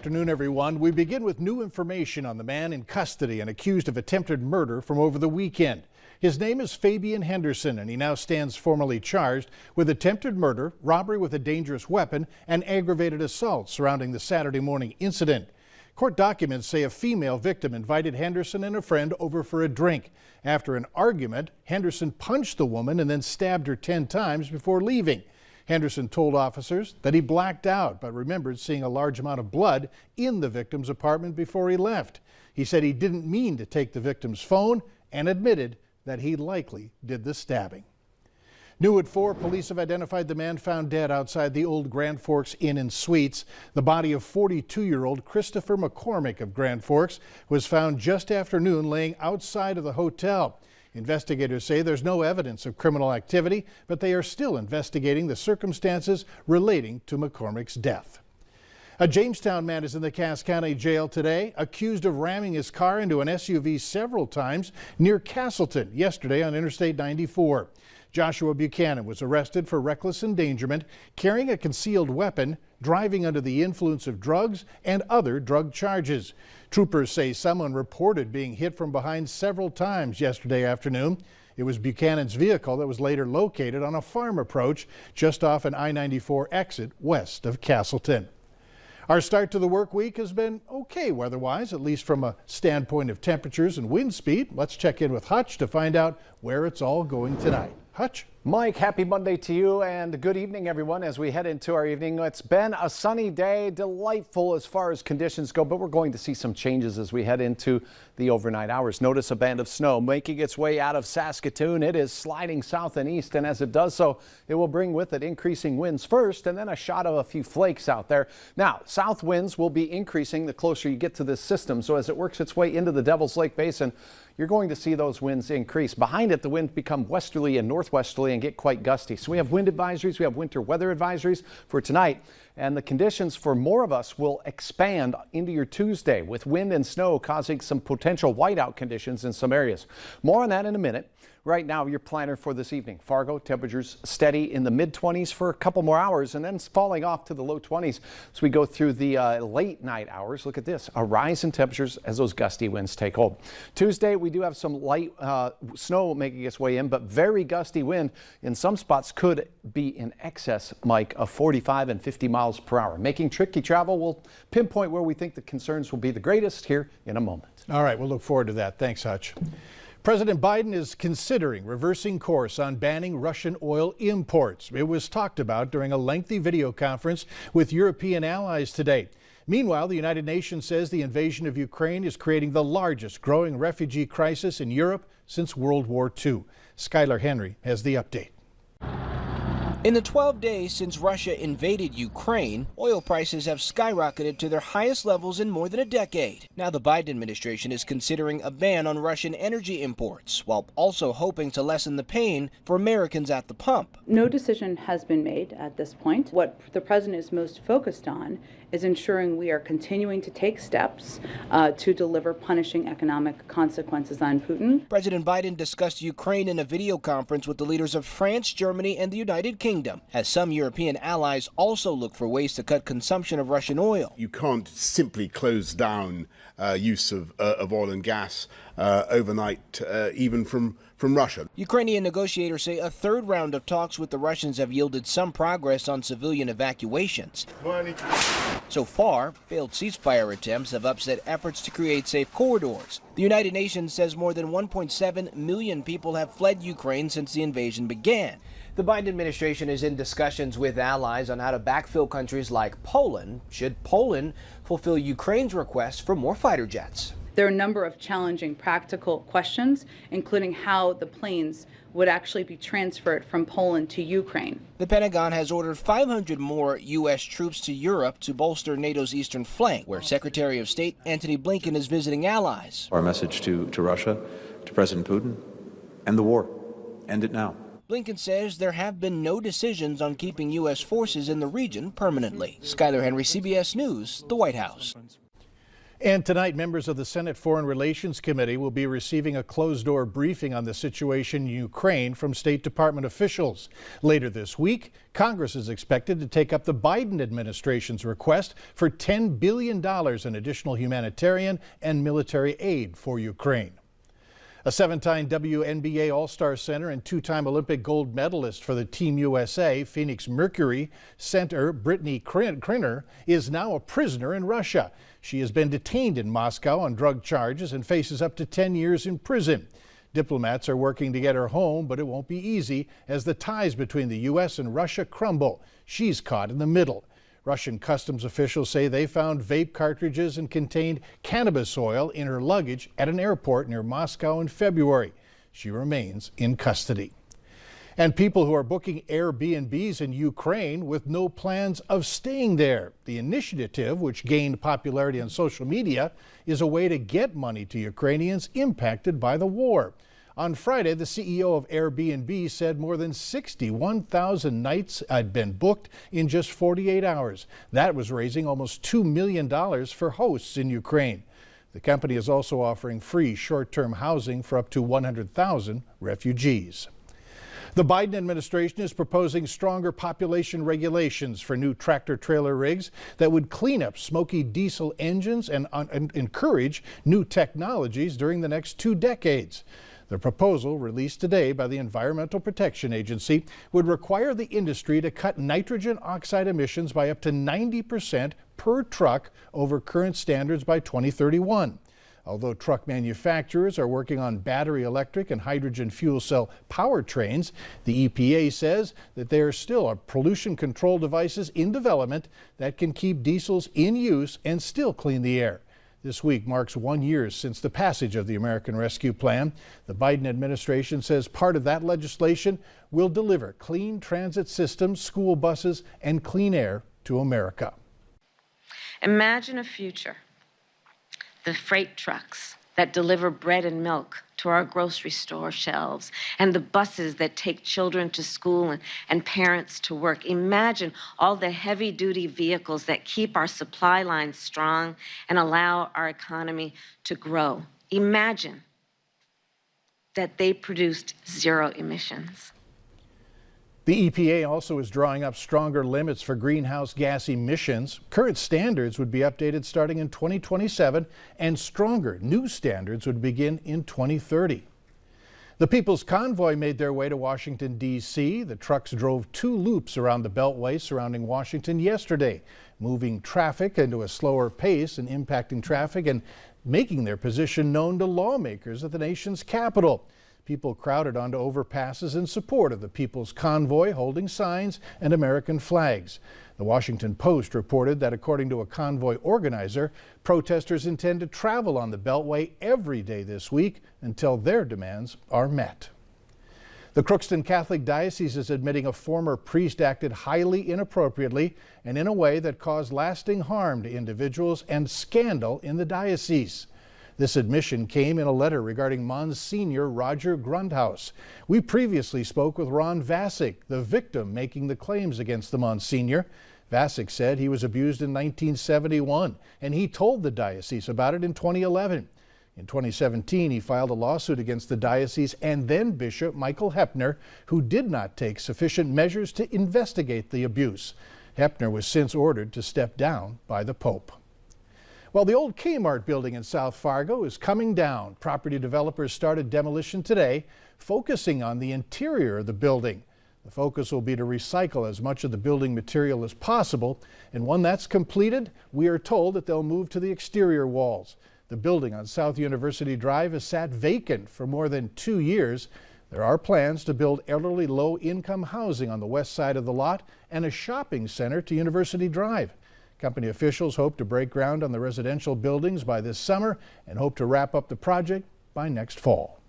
Afternoon, everyone. We begin with new information on the man in custody and accused of attempted murder from over the weekend. His name is Fabian Henderson, and he now stands formally charged with attempted murder, robbery with a dangerous weapon, and aggravated assault surrounding the Saturday morning incident. Court documents say a female victim invited Henderson and a friend over for a drink. After an argument, Henderson punched the woman and then stabbed her 10 times before leaving. Henderson told officers that he blacked out, but remembered seeing a large amount of blood in the victim's apartment before he left. He said he didn't mean to take the victim's phone and admitted that he likely did the stabbing. New at 4, police have identified the man found dead outside the old Grand Forks Inn and Suites. The body of 42-year-old Christopher McCormick of Grand Forks was found just after noon laying outside of the hotel. Investigators say there's no evidence of criminal activity, but they are still investigating the circumstances relating to McCormick's death. A Jamestown man is in the Cass County Jail today, accused of ramming his car into an SUV several times near Castleton yesterday on Interstate 94. Joshua Buchanan was arrested for reckless endangerment, carrying a concealed weapon, driving under the influence of drugs, and other drug charges. Troopers say someone reported being hit from behind several times yesterday afternoon. It was Buchanan's vehicle that was later located on a farm approach just off an I-94 exit west of Castleton. Our start to the work week has been okay weather-wise, at least from a standpoint of temperatures and wind speed. Let's check in with Hutch to find out where it's all going tonight. Hutch? Mike, happy Monday to you and good evening, everyone. As we head into our evening, it's been a sunny day, delightful as far as conditions go, but we're going to see some changes as we head into the overnight hours. Notice a band of snow making its way out of Saskatoon. It is sliding south and east, and as it does so, it will bring with it increasing winds first and then a shot of a few flakes out there. Now, south winds will be increasing the closer you get to this system, so as it works its way into the Devil's Lake Basin, you're going to see those winds increase. Behind it, the winds become westerly and northwesterly and get quite gusty. So we have wind advisories, we have winter weather advisories for tonight, and the conditions for more of us will expand into your Tuesday with wind and snow causing some potential whiteout conditions in some areas. More on that in a minute. Right now, your planner for this evening. Fargo, temperatures steady in the mid-20s for a couple more hours and then falling off to the low 20s as we go through the late night hours. Look at this, a rise in temperatures as those gusty winds take hold. Tuesday, we do have some light snow making its way in, but very gusty wind in some spots could be in excess, Mike, of 45 and 50 miles per hour. Making tricky travel. We'll pinpoint where we think the concerns will be the greatest here in a moment. All right, we'll look forward to that. Thanks, Hutch. President Biden is considering reversing course on banning Russian oil imports. It was talked about during a lengthy video conference with European allies today. Meanwhile, the United Nations says the invasion of Ukraine is creating the largest growing refugee crisis in Europe since World War II. Skylar Henry has the update. In the 12 days since Russia invaded Ukraine, oil prices have skyrocketed to their highest levels in more than a decade. Now the Biden administration is considering a ban on Russian energy imports, while also hoping to lessen the pain for Americans at the pump. No decision has been made at this point. What the president is most focused on is ensuring we are continuing to take steps to deliver punishing economic consequences on Putin. President Biden discussed Ukraine in a video conference with the leaders of France, Germany, and the United Kingdom, as some European allies also look for ways to cut consumption of Russian oil. You can't simply close down use of oil and gas overnight, even from Russia. Ukrainian negotiators say a third round of talks with the Russians have yielded some progress on civilian evacuations. So far, failed ceasefire attempts have upset efforts to create safe corridors. The United Nations says more than 1.7 million people have fled Ukraine since the invasion began. The Biden administration is in discussions with allies on how to backfill countries like Poland, should Poland fulfill Ukraine's request for more fighter jets. There are a number of challenging practical questions, including how the planes would actually be transferred from Poland to Ukraine. The Pentagon has ordered 500 more U.S. troops to Europe to bolster NATO's eastern flank, where Secretary of State Antony Blinken is visiting allies. Our message to Russia, to President Putin, end the war. End it now. Blinken says there have been no decisions on keeping U.S. forces in the region permanently. Skylar Henry, CBS News, the White House. And tonight, members of the Senate Foreign Relations Committee will be receiving a closed-door briefing on the situation in Ukraine from State Department officials. Later this week, Congress is expected to take up the Biden administration's request for $10 billion in additional humanitarian and military aid for Ukraine. A seven-time WNBA All-Star center and two-time Olympic gold medalist for the Team USA, Phoenix Mercury center Brittany Krinner, is now a prisoner in Russia. She has been detained in Moscow on drug charges and faces up to 10 years in prison. Diplomats are working to get her home, but it won't be easy as the ties between the U.S. and Russia crumble. She's caught in the middle. Russian customs officials say they found vape cartridges and contained cannabis oil in her luggage at an airport near Moscow in February. She remains in custody. And people who are booking Airbnbs in Ukraine with no plans of staying there. The initiative, which gained popularity on social media, is a way to get money to Ukrainians impacted by the war. On Friday, the CEO of Airbnb said more than 61,000 nights had been booked in just 48 hours. That was raising almost $2 million for hosts in Ukraine. The company is also offering free short-term housing for up to 100,000 refugees. The Biden administration is proposing stronger population regulations for new tractor-trailer rigs that would clean up smoky diesel engines and encourage new technologies during the next 2 decades. The proposal, released today by the Environmental Protection Agency, would require the industry to cut nitrogen oxide emissions by up to 90% per truck over current standards by 2031. Although truck manufacturers are working on battery electric and hydrogen fuel cell powertrains, the EPA says that there still are pollution control devices in development that can keep diesels in use and still clean the air. This week marks 1 year since the passage of the American Rescue Plan. The Biden administration says part of that legislation will deliver clean transit systems, school buses, and clean air to America. Imagine a future, the freight trucks that deliver bread and milk to our grocery store shelves, and the buses that take children to school and parents to work. Imagine all the heavy-duty vehicles that keep our supply lines strong and allow our economy to grow. Imagine that they produced zero emissions. The EPA also is drawing up stronger limits for greenhouse gas emissions. Current standards would be updated starting in 2027, and stronger new standards would begin in 2030. The People's Convoy made their way to Washington, D.C. The trucks drove 2 loops around the beltway surrounding Washington yesterday, moving traffic into a slower pace and impacting traffic and making their position known to lawmakers at the nation's capital. People crowded onto overpasses in support of the People's Convoy, holding signs and American flags. The Washington Post reported that according to a convoy organizer, protesters intend to travel on the Beltway every day this week until their demands are met. The Crookston Catholic Diocese is admitting a former priest acted highly inappropriately and in a way that caused lasting harm to individuals and scandal in the diocese. This admission came in a letter regarding Monsignor Roger Grundhouse. We previously spoke with Ron Vasic, the victim making the claims against the Monsignor. Vasic said he was abused in 1971, and he told the diocese about it in 2011. In 2017, he filed a lawsuit against the diocese and then Bishop Michael Heppner, who did not take sufficient measures to investigate the abuse. Heppner was since ordered to step down by the Pope. Well, the old Kmart building in South Fargo is coming down. Property developers started demolition today, focusing on the interior of the building. The focus will be to recycle as much of the building material as possible, and when that's completed, we are told that they'll move to the exterior walls. The building on South University Drive has sat vacant for more than 2 years. There are plans to build elderly low-income housing on the west side of the lot and a shopping center to University Drive. Company officials hope to break ground on the residential buildings by this summer and hope to wrap up the project by next fall.